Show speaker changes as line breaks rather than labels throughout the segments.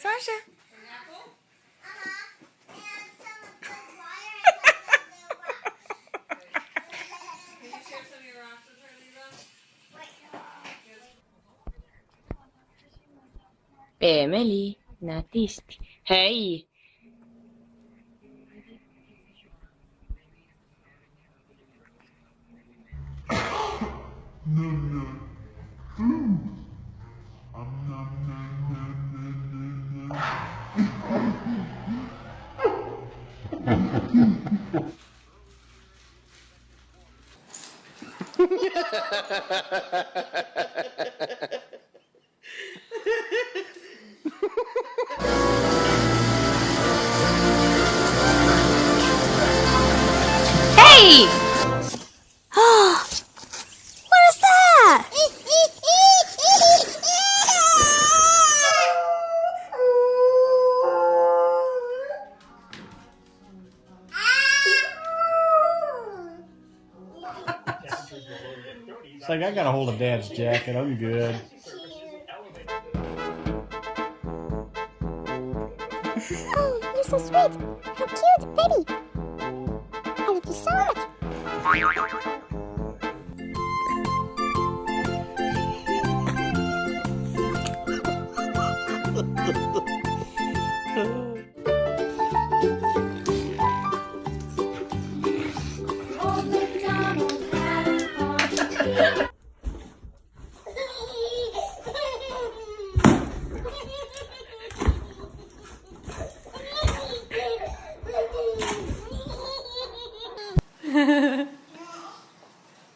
Sasha. Emily, natisti. Hej! Hey! Oh, what is that?
It's like I got a hold of Dad's jacket. I'm good.
Oh, you're so sweet. How cute, baby. I love you so much.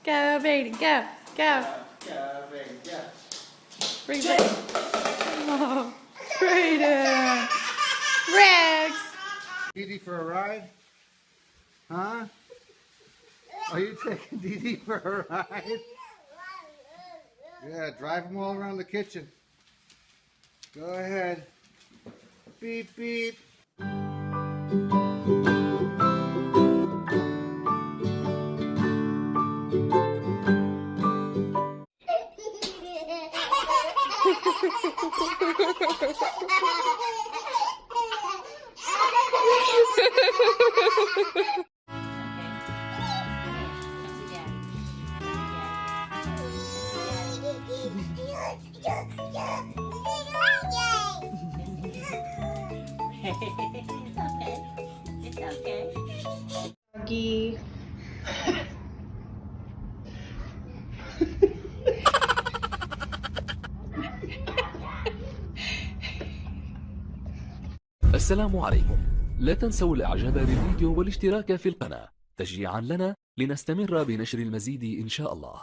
Go, baby, go, go.
Go, baby, go.
Bring it. Oh, Brayden. Rex.
Dee for a ride? Huh? Are you taking Dee for a ride? Yeah, drive him all around the kitchen. Go ahead. Beep, beep.
It's okay. Doggy.
السلام عليكم. لا تنسوا الاعجاب بالفيديو والاشتراك في القناة تشجيعا لنا لنستمر بنشر المزيد إن شاء الله.